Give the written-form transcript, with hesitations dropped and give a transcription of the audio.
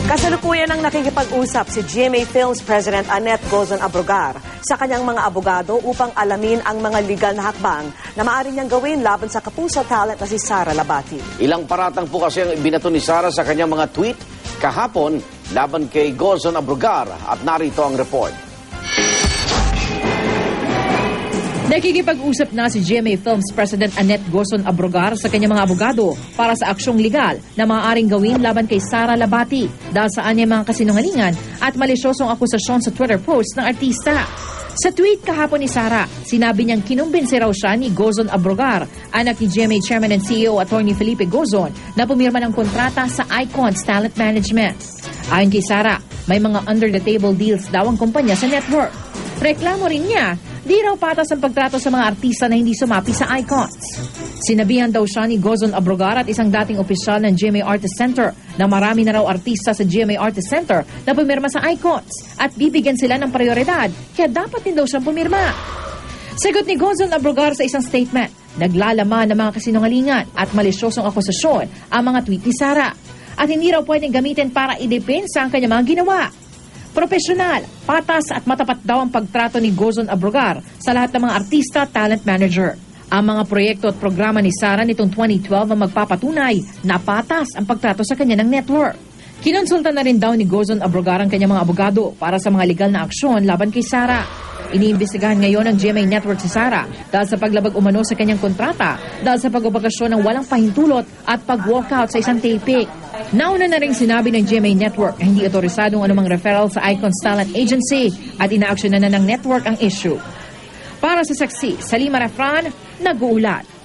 Kasalukuyan ang nakikipag-usap si GMA Films President Annette Gozon Abrogar sa kanyang mga abogado upang alamin ang mga legal na hakbang na maaari niyang gawin laban sa kapuso talent na si Sara Labati. Ilang paratang po kasi ang ibinato ni Sara sa kanyang mga tweet kahapon laban kay Gozon Abrogar at narito ang report. Nakikipag-usap na si GMA Films President Annette Gozon Abrogar sa kanyang mga abogado para sa aksyong legal na maaaring gawin laban kay Sara Labati dahil sa anyang mga kasinungalingan at malisyosong akusasyon sa Twitter post ng artista. Sa tweet kahapon ni Sara, sinabi niyang kinumbinsi raw siya ni Gozon Abrogar, anak ni GMA Chairman and CEO Atty. Felipe Gozon, na pumirma ng kontrata sa Icons Talent Management. Ayon kay Sara, may mga under-the-table deals daw ang kumpanya sa network. Reklamo rin niya, di raw patas ang pagtrato sa mga artista na hindi sumapi sa Icons. Sinabihan daw siya ni Gozon Abrogar at isang dating opisyal ng GMA Artist Center na marami na raw artista sa GMA Artist Center na pumirma sa Icons at bibigyan sila ng prioridad kaya dapat din daw siyang pumirma. Sagot ni Gozon Abrogar sa isang statement, naglalaman ng mga kasinungalingan at malisyosong akusasyon ang mga tweet ni Sara at hindi raw pwedeng gamitin para idepensa ang kanyang mga ginawa. Profesional, patas at matapat daw ang pagtrato ni Gozon Abrogar sa lahat ng mga artista, talent manager. Ang mga proyekto at programa ni Sara nitong 2012 ang magpapatunay na patas ang pagtrato sa kanya ng network. Kinonsulta na rin daw ni Gozon Abrogar ang kanyang mga abogado para sa mga legal na aksyon laban kay Sara. Iniimbestigahan ngayon ng GMA Network si Sara dahil sa paglabag umano sa kanyang kontrata dahil sa pag-obakasyon ng walang pahintulot at pag-walkout sa isang taping. Nauna na rin sinabi ng GMA Network na hindi otorisadong anumang referral sa Icons Talent Agency at inaaksyonan na ng network ang issue. Para sa saksi, Salima Refran, nag-uulat.